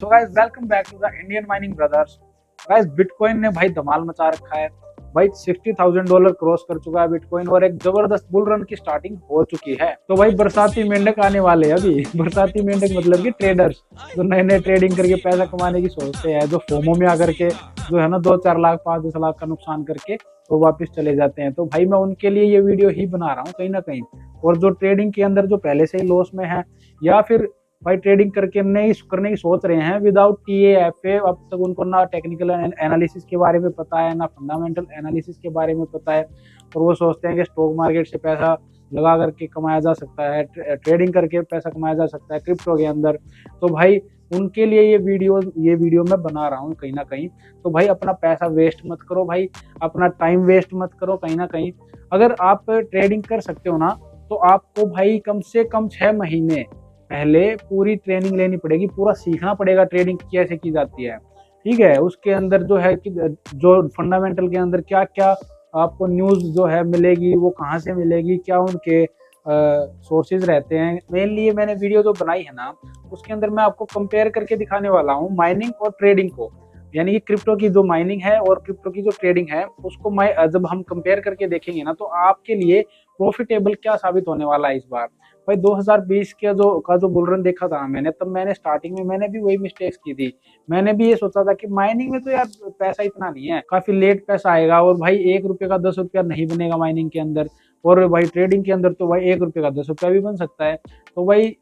तो guys welcome back to the Indian mining brothers. Guys bitcoin ने भाई धमाल मचा रखा है। भाई $60,000 क्रॉस कर चुका है बिटकॉइन और एक जबरदस्त बुल रन की स्टार्टिंग हो चुकी है। तो भाई बरसाती मेंढक आने वाले हैं अभी बरसाती मेंढक मतलब कि ट्रेडर्स जो नए नए ट्रेडिंग करके पैसा कमाने की सोचते हैं, जो फोमो में आकर के जो है ना 2-4 लाख 5-10 लाख का नुकसान करके वो वापस चले जाते हैं। तो भाई मैं उनके लिए ये वीडियो ही बना रहा हूँ कहीं ना कहीं। और जो ट्रेडिंग के अंदर जो पहले से ही लॉस में है या फिर भाई ट्रेडिंग करके नहीं करने की सोच रहे हैं विदाउट टीएएफए, अब तक उनको ना टेक्निकल एनालिसिस के बारे में पता है ना फंडामेंटल एनालिसिस के बारे में पता है, और वो सोचते हैं कि स्टॉक मार्केट से पैसा लगा करके कमाया जा सकता है, ट्रेडिंग करके पैसा कमाया जा सकता है क्रिप्टो के अंदर। तो भाई उनके लिए ये वीडियो मैं बना रहा हूँ कहीं ना कहीं। तो भाई अपना पैसा वेस्ट मत करो भाई, अपना टाइम वेस्ट मत करो कहीं ना कहीं। अगर आप ट्रेडिंग कर सकते हो ना तो आपको भाई कम से कम 6 महीने पहले पूरी ट्रेनिंग लेनी पड़ेगी, पूरा सीखना पड़ेगा ट्रेडिंग कैसे की जाती है। ठीक है, उसके अंदर जो है कि जो फंडामेंटल के अंदर क्या क्या आपको न्यूज जो है मिलेगी, वो कहाँ से मिलेगी, क्या उनके सोर्सेज रहते हैं। मेनली ये मैंने वीडियो जो बनाई है ना उसके अंदर मैं आपको कंपेयर करके दिखाने वाला हूँ माइनिंग और ट्रेडिंग को। यानी कि क्रिप्टो की जो माइनिंग है और क्रिप्टो की जो ट्रेडिंग है उसको मैं जब हम कंपेयर करके देखेंगे ना तो आपके लिए प्रॉफिटेबल क्या साबित होने वाला है इस बार। भाई 2020 का जो बुल रन देखा था मैंने, तब मैंने स्टार्टिंग में मैंने भी वही मिस्टेक्स की थी। मैंने भी ये सोचा था कि माइनिंग में तो यार पैसा इतना नहीं है, काफी लेट पैसा आएगा और भाई ₹1 का ₹10 नहीं बनेगा माइनिंग के अंदर। और भाई ट्रेडिंग के अंदर तो भाई ₹1 का ₹10 भी बन सकता है। तो भाई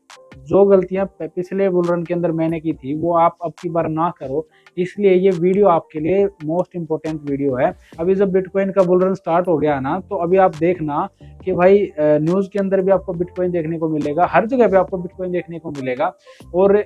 जो गलतियां पिछले बुल रन के अंदर मैंने की थी वो आप अब की बार ना करो, इसलिए ये वीडियो आपके लिए मोस्ट इंपोर्टेंट वीडियो है। अभी जब बिटकॉइन का बुल रन स्टार्ट हो गया ना तो अभी आप देखना कि भाई न्यूज के अंदर भी आपको बिटकॉइन देखने को मिलेगा, हर जगह पे आपको बिटकॉइन देखने को मिलेगा। और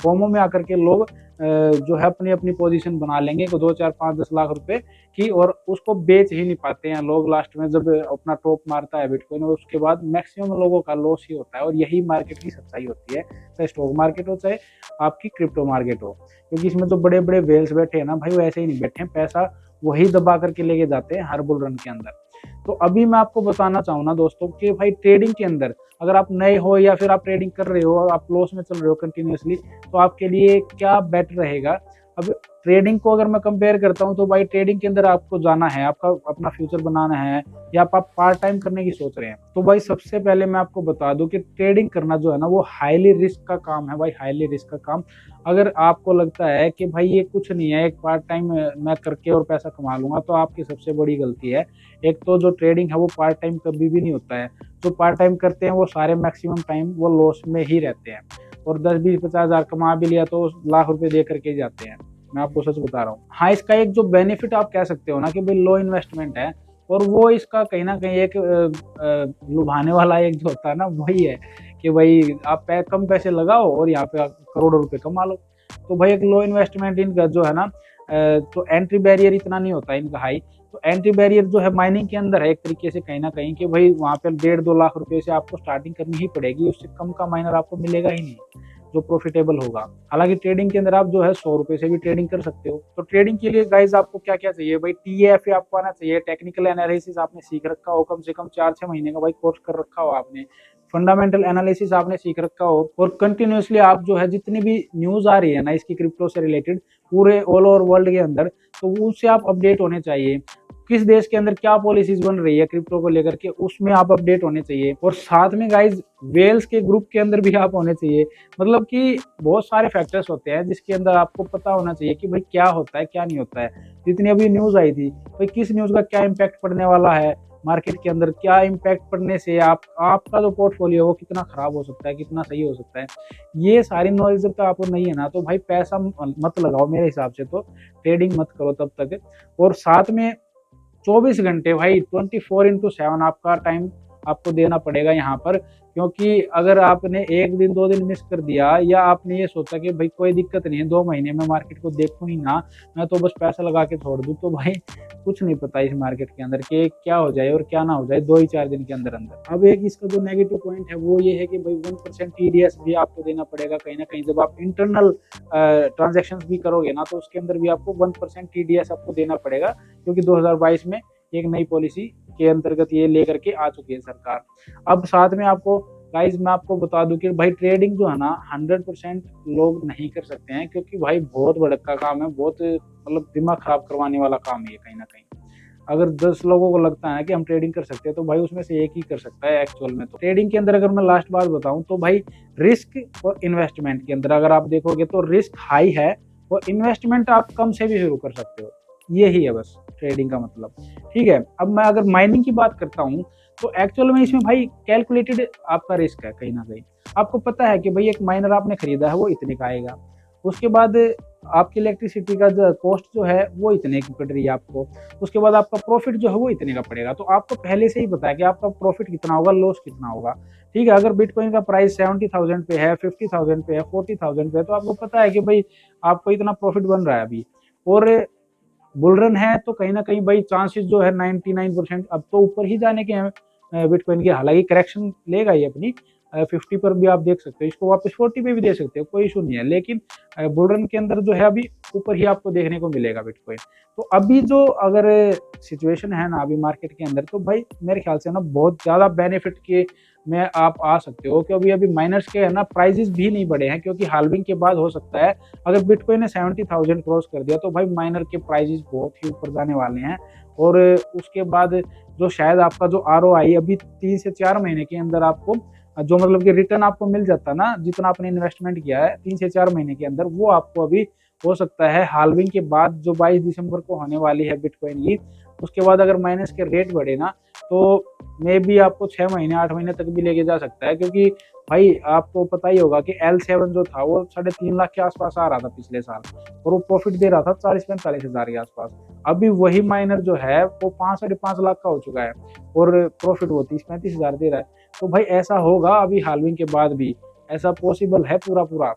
फोमो में आकर के लोग जो है अपनी अपनी पोजीशन बना लेंगे 2 4 5 10 लाख रुपए की, और उसको बेच ही नहीं पाते हैं लोग। लास्ट में जब अपना टॉप मारता है बिटकॉइन और उसके बाद मैक्सिमम लोगों का लॉस ही होता है। और यही मार्केट की सच्चाई होती है, चाहे स्टॉक मार्केट हो चाहे आपकी क्रिप्टो मार्केट हो। क्योंकि इसमें तो बड़े बड़े वेल्स बैठे हैं ना भाई, वो ऐसे ही नहीं बैठे हैं, पैसा वही दबा करके लेके जाते हैं हर बुल रन के अंदर। तो अभी मैं आपको बताना चाहूँ ना दोस्तों कि भाई ट्रेडिंग के अंदर अगर आप नए हो या फिर आप ट्रेडिंग कर रहे हो और आप लॉस में चल रहे हो कंटिन्यूअसली, तो आपके लिए क्या बेटर रहेगा। अब ट्रेडिंग को अगर मैं कंपेयर करता हूँ तो भाई ट्रेडिंग के अंदर आपको जाना है, आपका अपना फ्यूचर बनाना है, या आप पार्ट टाइम करने की सोच रहे हैं, तो भाई सबसे पहले मैं आपको बता दूं कि ट्रेडिंग करना जो है ना वो हाईली रिस्क का काम है भाई, हाईली रिस्क का काम। अगर आपको लगता है कि भाई ये कुछ नहीं है, एक पार्ट टाइम मैं करके और पैसा कमा लूंगा, तो आपकी सबसे बड़ी गलती है। एक तो जो ट्रेडिंग है वो पार्ट टाइम कभी भी नहीं होता है। जो पार्ट टाइम करते हैं वो सारे मैक्सिमम टाइम वो लॉस में ही रहते हैं, और 10 20 50 हजार कमा भी लिया तो लाख रुपए दे करके ही जाते हैं। मैं आपको सच बता रहा हूँ। हाँ, इसका एक जो बेनिफिट आप कह सकते हो ना कि भाई लो इन्वेस्टमेंट है, और वो इसका कहीं ना कहीं एक लुभाने वाला एक जो होता है ना वही है कि भाई आप कम पैसे लगाओ और यहाँ पे करोड़ों रुपए कमा लो। तो भाई एक लो इन्वेस्टमेंट इनका जो है ना, तो एंट्री बैरियर इतना नहीं होता इनका हाई। तो एंट्री बैरियर जो है माइनिंग के अंदर है एक तरीके से कहीं ना कहीं कि भाई वहाँ पे 1.5-2 लाख रुपए से आपको स्टार्टिंग करनी ही पड़ेगी, उससे कम का माइनर आपको मिलेगा ही नहीं जो प्रॉफिटेबल होगा। हालांकि ट्रेडिंग के अंदर आप जो है ₹100 से भी ट्रेडिंग कर सकते हो। तो ट्रेडिंग के लिए गाइज आपको क्या क्या चाहिए भाई, टीएएफए आपको आना चाहिए, टेक्निकल एनालिसिस आपने सीख रखा हो, कम से कम 4-6 महीने का भाई कोर्स कर रखा हो आपने, फंडामेंटल एनालिसिस आपने सीख रखा हो, और कंटिन्यूसली आप जो है जितनी भी न्यूज आ रही है ना इसकी क्रिप्टो से रिलेटेड पूरे ऑल ओवर वर्ल्ड के अंदर, तो उससे आप अपडेट होने चाहिए। किस देश के अंदर क्या पॉलिसीज बन रही है क्रिप्टो को लेकर के, उसमें आप अपडेट होने चाहिए। और साथ में गाइज वेल्स के ग्रुप के अंदर भी आप होने चाहिए। मतलब कि बहुत सारे फैक्टर्स होते हैं जिसके अंदर आपको पता होना चाहिए कि भाई क्या होता है क्या नहीं होता है। जितनी अभी न्यूज आई थी भाई, किस न्यूज का क्या इम्पैक्ट पड़ने वाला है मार्केट के अंदर, क्या इम्पैक्ट पड़ने से आपका जो पोर्टफोलियो है वो कितना खराब हो सकता है, कितना सही हो सकता है। ये सारी नॉलेज जब तक आपको नहीं है ना तो भाई पैसा मत लगाओ, मेरे हिसाब से तो ट्रेडिंग मत करो तब तक। और साथ में 24 घंटे भाई 24x7 आपका टाइम आपको देना पड़ेगा यहाँ पर। क्योंकि अगर आपने एक दिन 2 दिन मिस कर दिया, या आपने ये सोचा कि भाई कोई दिक्कत नहीं है 2 महीने में मार्केट को देखूं ही ना, मैं तो बस पैसा लगा के छोड़ दूं, तो भाई कुछ नहीं पता इस मार्केट के अंदर कि क्या हो जाए और क्या ना हो जाए 2 ही 4 दिन के अंदर अंदर। अब एक इसका जो नेगेटिव पॉइंट है वो ये है कि भाई 1% टीडीएस भी आपको देना पड़ेगा कहीं ना कहीं। जब आप इंटरनल ट्रांजेक्शन भी करोगे ना तो उसके अंदर भी आपको 1% टीडीएस आपको देना पड़ेगा, क्योंकि 2022 में एक नई पॉलिसी के अंतर्गत ये लेकर के आ चुकी है सरकार। अब साथ में आपको गाइस मैं आपको बता दूं कि भाई ट्रेडिंग जो है ना 100% लोग नहीं कर सकते हैं, क्योंकि भाई बहुत भड़क का काम है, बहुत मतलब दिमाग खराब करवाने वाला काम है ये कहीं ना कहीं। अगर 10 लोगों को लगता है कि हम ट्रेडिंग कर सकते हैं तो भाई उसमें से एक ही कर सकता है एक्चुअल में। तो ट्रेडिंग के अंदर अगर मैं लास्ट बात बताऊं तो भाई रिस्क और इन्वेस्टमेंट के अंदर अगर आप देखोगे तो रिस्क हाई है और इन्वेस्टमेंट आप कम से भी शुरू कर सकते हो। यही है बस ट्रेडिंग का मतलब। ठीक है, अब मैं अगर माइनिंग की बात करता हूँ तो एक्चुअल में इसमें भाई कैलकुलेटेड आपका रिस्क है कहीं ना कहीं। आपको पता है कि भाई एक माइनर आपने खरीदा है वो इतने का आएगा, उसके बाद आपकी इलेक्ट्रिसिटी का जो कॉस्ट जो है वो इतने की पड़ रही है आपको, उसके बाद आपका प्रॉफिट जो है वो इतने का पड़ेगा। तो आपको पहले से ही पता है कि आपका प्रॉफिट कितना होगा, लॉस कितना होगा। ठीक है, अगर बिटकॉइन का प्राइस 70,000 पे है, 50,000 पे है, 40,000 पे है, तो आपको पता है कि भाई आपको इतना प्रॉफिट बन रहा है अभी। और बुल रन है तो कहीं ना कहीं भाई चांसेस जो है 99% अब तो ऊपर ही जाने के हैं बिटकॉइन के। हालांकि करेक्शन लेगा ही अपनी 50 पर भी आप देख सकते हो, इसको वापस 40 पे भी दे सकते हो, कोई इशू नहीं है। लेकिन बुल रन के अंदर जो है अभी ऊपर ही आपको देखने को मिलेगा बिटकॉइन। तो अभी जो अगर सिचुएशन है ना अभी मार्केट के अंदर, तो भाई मेरे ख्याल से ना बहुत ज्यादा बेनिफिट के में आप आ सकते हो, क्योंकि अभी माइनर्स के है ना प्राइजेस भी नहीं बढ़े हैं, क्योंकि हाल्विंग के बाद हो सकता है अगर बिटकॉइन ने 70,000 क्रॉस कर दिया तो भाई माइनर के प्राइजेस बहुत ही ऊपर जाने वाले हैं। और उसके बाद जो शायद आपका जो ROI अभी 3 से 4 महीने के अंदर आपको जो मतलब कि रिटर्न आपको मिल जाता ना, जितना आपने इन्वेस्टमेंट किया है 3 से 4 महीने के अंदर, वो आपको अभी हो सकता है हाल्विंग के बाद जो 22 दिसंबर को होने वाली है बिटकॉइन की, उसके बाद अगर माइनस के रेट बढ़े ना तो मे भी आपको 6 महीने 8 महीने तक भी लेके जा सकता है। क्योंकि भाई आपको पता ही होगा कि L7 जो था वो 3.5 लाख के आसपास आ रहा था पिछले साल, और वो प्रॉफिट दे रहा था 40-45 हजार के आसपास। अभी वही माइनर जो है वो 5-5.5 लाख का हो चुका है और प्रॉफिट वो 30-35 हजार दे रहा है। तो भाई ऐसा होगा अभी हाल्विंग के बाद भी, ऐसा पॉसिबल है पूरा पूरा।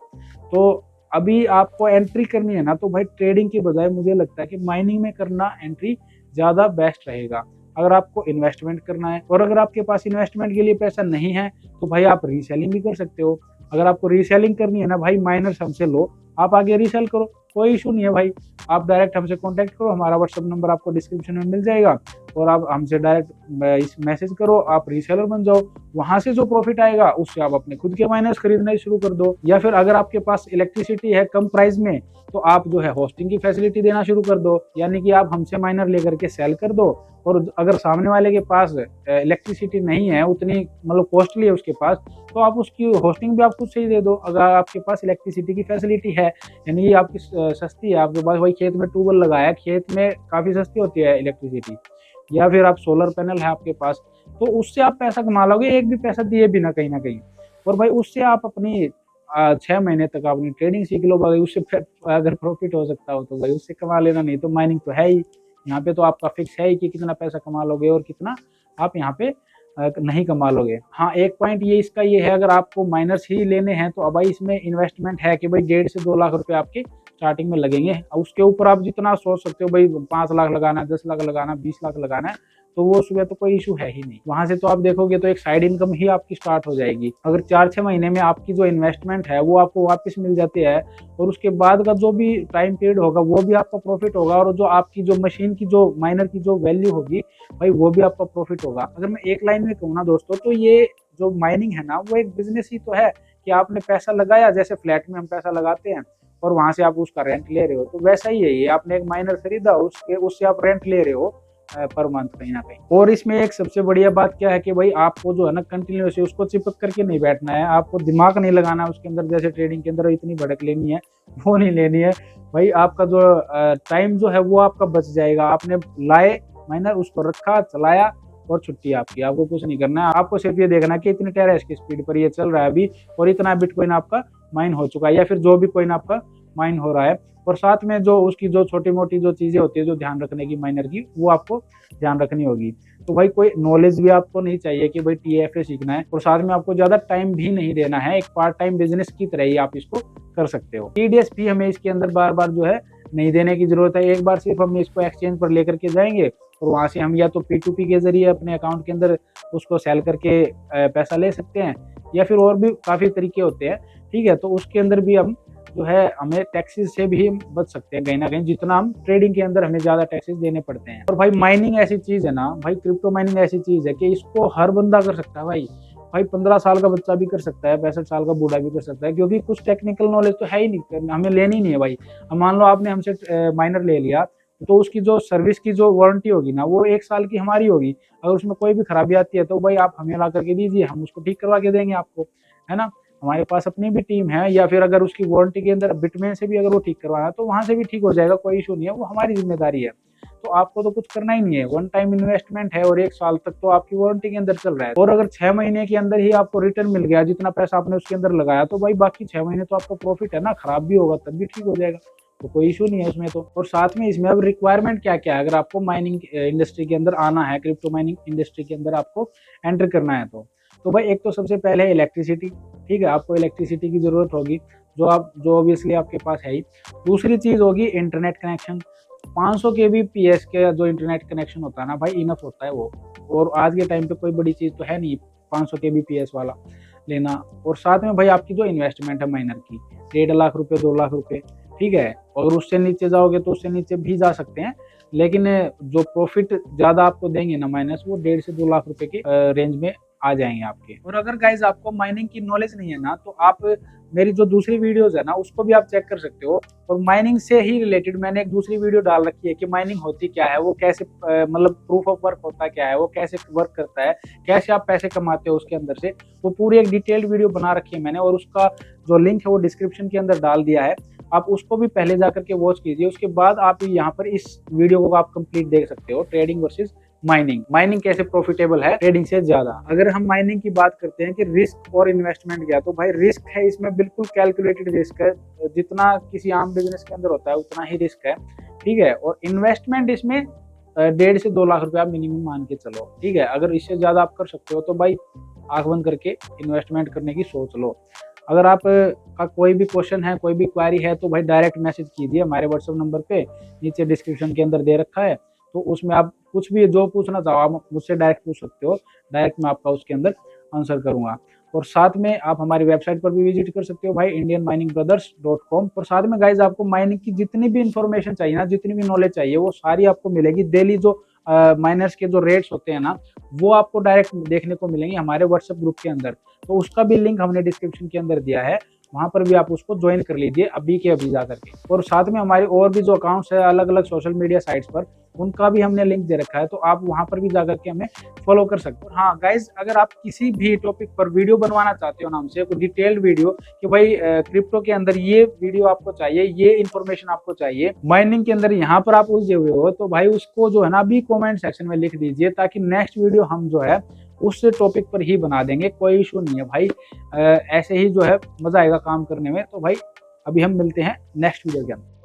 तो अभी आपको एंट्री करनी है ना तो भाई ट्रेडिंग की बजाय मुझे लगता है कि माइनिंग में करना एंट्री ज्यादा बेस्ट रहेगा अगर आपको इन्वेस्टमेंट करना है। और अगर आपके पास इन्वेस्टमेंट के लिए पैसा नहीं है तो भाई आप रीसेलिंग भी कर सकते हो। अगर आपको रीसेलिंग करनी है ना भाई, माइनर्स हमसे लो, आप आगे रीसेल करो, कोई इशू नहीं है भाई। आप डायरेक्ट हमसे कांटेक्ट करो, हमारा व्हाट्सएप नंबर आपको डिस्क्रिप्शन में मिल जाएगा, और आप हमसे डायरेक्ट इस मैसेज करो, आप रीसेलर बन जाओ। वहां से जो प्रॉफिट आएगा उससे आप अपने खुद के माइनर्स खरीदना शुरू कर दो। या फिर अगर आपके पास इलेक्ट्रिसिटी है कम प्राइस में तो आप जो है होस्टिंग की फैसिलिटी देना शुरू कर दो, यानी कि आप हमसे माइनर लेकर के सेल कर दो। और अगर सामने वाले के पास इलेक्ट्रिसिटी नहीं है उतनी, मतलब कॉस्टली है उसके पास, तो आप उसकी होस्टिंग भी आप खुद से ही दे दो। अगर आपके पास इलेक्ट्रिसिटी की फैसिलिटी है, यानी ये आपकी सस्ती है, आपके पास भाई खेत में ट्यूबवेल लगाया है, खेत में काफ़ी सस्ती होती है इलेक्ट्रिसिटी, या फिर आप सोलर पैनल है आपके पास, तो उससे आप पैसा कमा लोगे एक भी पैसा दिए बिना कहीं ना कहीं। और भाई उससे आप अपनी 6 महीने तक अपनी ट्रेडिंग सीख लो भाई, उससे अगर प्रॉफिट हो सकता हो तो भाई उससे कमा लेना, नहीं तो माइनिंग तो है ही। यहाँ पे तो आपका फिक्स है ही कि कितना पैसा कमा लोगे और कितना आप यहाँ पे नहीं कमा लोगे। हाँ, एक पॉइंट ये इसका ये है, अगर आपको माइनर्स ही लेने हैं तो अब भाई इसमें इन्वेस्टमेंट है कि भाई 1.5 से 2 लाख रुपए आपके स्टार्टिंग में लगेंगे। उसके ऊपर आप जितना सोच सकते हो भाई 5 लाख लगाना है, 10 लाख लगाना है, 20 लाख लगाना है, तो वो उसमें तो कोई इशू है ही नहीं। वहां से तो आप देखोगे तो एक साइड इनकम ही आपकी स्टार्ट हो जाएगी। अगर 4-6 महीने में आपकी जो इन्वेस्टमेंट है वो आपको वापस मिल जाती है, और उसके बाद का जो भी टाइम पीरियड होगा वो भी आपका प्रॉफिट होगा, और जो आपकी जो मशीन की जो माइनर की जो वैल्यू होगी भाई वो भी आपका प्रॉफिट होगा। अगर मैं एक लाइन में कहूँ ना दोस्तों, तो ये जो माइनिंग है ना वो एक बिजनेस ही तो है कि आपने पैसा लगाया, जैसे फ्लैट में हम पैसा लगाते हैं और वहां से आप उसका रेंट ले रहे हो, तो वैसा ही है ये, आपने एक माइनर खरीदा उससे आप रेंट ले रहे हो पर मंथ कहीं ना कहीं। और इसमें एक सबसे बढ़िया बात क्या है कि भाई आपको जो है ना कंटिन्यूसली उसको चिपक करके नहीं बैठना है, आपको दिमाग नहीं लगाना है उसके अंदर, जैसे ट्रेडिंग के अंदर इतनी भड़क लेनी है वो नहीं लेनी है भाई। आपका जो टाइम जो है वो आपका बच जाएगा। आपने लाए माइनर, उसको रखा, चलाया और छुट्टी आपकी, आपको कुछ नहीं करना है। आपको सिर्फ ये देखना है कि इतनी टेरेस की स्पीड पर ये चल रहा है अभी, और इतना बिटकॉइन आपका माइन हो चुका है, या फिर जो भी कॉइन आपका माइन हो रहा है। और साथ में जो उसकी जो छोटी मोटी जो चीजें होती है जो ध्यान रखने की माइनर की, वो आपको ध्यान रखनी होगी। तो भाई कोई नॉलेज भी आपको नहीं चाहिए कि भाई TFA सीखना है, और साथ में आपको ज्यादा टाइम भी नहीं देना है, एक पार्ट टाइम बिजनेस की तरह ही आप इसको कर सकते हो। TDS भी हमें इसके अंदर बार बार जो है नहीं देने की जरूरत है, एक बार सिर्फ हम इसको एक्सचेंज पर लेकर के जाएंगे और वहां से हम या तो P2P के जरिए अपने अकाउंट के अंदर उसको सेल करके पैसा ले सकते हैं, या फिर और भी काफी तरीके होते हैं। ठीक है, तो उसके अंदर भी हम जो है हमें टैक्सेस से भी बच सकते हैं कहीं ना कहीं, जितना हम ट्रेडिंग के अंदर हमें ज्यादा टैक्सेस देने पड़ते हैं। और भाई माइनिंग ऐसी चीज है ना भाई, क्रिप्टो माइनिंग ऐसी चीज है कि इसको हर बंदा कर सकता है भाई। भाई 15 साल का बच्चा भी कर सकता है, 65 साल का बूढ़ा भी कर सकता है, क्योंकि कुछ टेक्निकल नॉलेज तो है ही नहीं, हमें लेनी नहीं है भाई। अब मान लो आपने हमसे माइनर ले लिया, तो उसकी जो सर्विस की जो वारंटी होगी ना, वो 1 साल की हमारी होगी। अगर उसमें कोई भी खराबी आती है तो भाई आप हमें ला करके दीजिए, हम उसको ठीक करवा के देंगे आपको, है ना। हमारे पास अपनी भी टीम है, या फिर अगर उसकी वारंटी के अंदर बिटमेन से भी अगर वो ठीक करवाना है तो वहां से भी ठीक हो जाएगा, कोई इशू नहीं है, वो हमारी जिम्मेदारी है। तो आपको तो कुछ करना ही नहीं है, वन टाइम इन्वेस्टमेंट है और 1 साल तक तो आपकी वारंटी के अंदर चल रहा है। और अगर 6 महीने के अंदर ही आपको रिटर्न मिल गया जितना पैसा आपने उसके अंदर लगाया, तो भाई बाकी 6 महीने तो आपको प्रॉफिट है ना, खराब भी होगा तब भी ठीक हो जाएगा, तो कोई इशू नहीं है इसमें तो। और साथ में इसमें अब रिक्वायरमेंट क्या क्या है, अगर आपको माइनिंग इंडस्ट्री के अंदर आना है, क्रिप्टो माइनिंग इंडस्ट्री के अंदर आपको एंटर करना है, तो भाई एक तो सबसे पहले इलेक्ट्रिसिटी, ठीक है, आपको इलेक्ट्रिसिटी की जरूरत होगी, जो ऑब्वियसली आपके पास है ही। दूसरी चीज होगी इंटरनेट कनेक्शन। 500 kbps के जो इंटरनेट कनेक्शन होता है ना भाई, इनफ होता है वो, और आज के टाइम पे कोई बड़ी चीज तो है नहीं 500 kbps वाला लेना। और साथ में भाई आपकी जो इन्वेस्टमेंट है माइनर की, 1.5 लाख रुपए, 2 लाख रुपए, ठीक है। अगर उससे नीचे जाओगे तो उससे नीचे भी जा सकते हैं, लेकिन जो प्रॉफिट ज्यादा आपको देंगे ना माइनस, वो 1.5 से 2 लाख रुपए के रेंज में आ जाएंगे आपके। और अगर गाइज आपको माइनिंग की नॉलेज नहीं है ना, तो आप मेरी जो दूसरी वीडियोस है ना उसको भी आप चेक कर सकते हो। और माइनिंग से ही रिलेटेड मैंने एक दूसरी वीडियो डाल रखी है कि माइनिंग होती क्या है, वो कैसे मतलब प्रूफ ऑफ वर्क होता क्या है, वो कैसे वर्क करता है, कैसे आप पैसे कमाते हो उसके अंदर से, वो पूरी एक डिटेल्ड वीडियो बना रखी है मैंने, और उसका जो लिंक है वो डिस्क्रिप्शन के अंदर डाल दिया है। आप उसको भी पहले जाकर के वॉच कीजिए, उसके बाद आप यहाँ पर इस वीडियो को आप कंप्लीट देख सकते हो, ट्रेडिंग वर्सेस माइनिंग कैसे प्रॉफिटेबल है ट्रेडिंग से ज्यादा। अगर हम माइनिंग की बात करते हैं कि रिस्क और इन्वेस्टमेंट क्या, तो भाई रिस्क है इसमें, बिल्कुल कैलकुलेटेड रिस्क है, जितना किसी आम बिजनेस के अंदर होता है उतना ही रिस्क है, ठीक है। और इन्वेस्टमेंट इसमें 1.5 से 2 लाख रुपया मिनिमम मान के चलो, ठीक है। अगर इससे ज्यादा आप कर सकते हो तो भाई आंख बंद करके इन्वेस्टमेंट करने की सोच लो। अगर आप का कोई भी क्वेश्चन है, कोई भी क्वेरी है, तो भाई डायरेक्ट मैसेज कीजिए हमारे व्हाट्सएप नंबर पे, नीचे डिस्क्रिप्शन के अंदर दे रखा है, तो उसमें आप कुछ भी जो पूछना चाहो आप मुझसे डायरेक्ट पूछ सकते हो, डायरेक्ट मैं आपका उसके अंदर आंसर करूंगा। और साथ में आप हमारी वेबसाइट पर भी विजिट कर सकते हो भाई, indianminingbrothers.com। और साथ में गाइज आपको माइनिंग की जितनी भी इंफॉर्मेशन चाहिए ना, जितनी भी नॉलेज चाहिए, वो सारी आपको मिलेगी। डेली जो माइनर्स के जो रेट्स होते हैं ना, वो आपको डायरेक्ट देखने को मिलेंगे हमारे व्हाट्सएप ग्रुप के अंदर, तो उसका भी लिंक हमने डिस्क्रिप्शन के अंदर दिया है, वहां पर भी आप उसको ज्वाइन कर लीजिए अभी के अभी जा करके। और साथ में हमारी और भी जो अकाउंट्स है अलग अलग सोशल मीडिया साइट्स पर, उनका भी हमने लिंक दे रखा है, तो आप वहां पर भी जाकर के हमें फॉलो कर सकते हो। हाँ गाइज, अगर आप किसी भी टॉपिक पर वीडियो बनवाना चाहते हो ना हमसे, कोई डिटेल्ड वीडियो कि भाई क्रिप्टो के अंदर ये वीडियो आपको चाहिए, ये इन्फॉर्मेशन आपको चाहिए, माइनिंग के अंदर यहाँ पर आप उलझे हुए हो, तो भाई उसको जो है ना अभी कॉमेंट सेक्शन में लिख दीजिए, ताकि नेक्स्ट वीडियो हम जो है उस टॉपिक पर ही बना देंगे, कोई इशू नहीं है भाई। ऐसे ही जो है मजा आएगा काम करने में। तो भाई अभी हम मिलते हैं नेक्स्ट वीडियो के अंदर।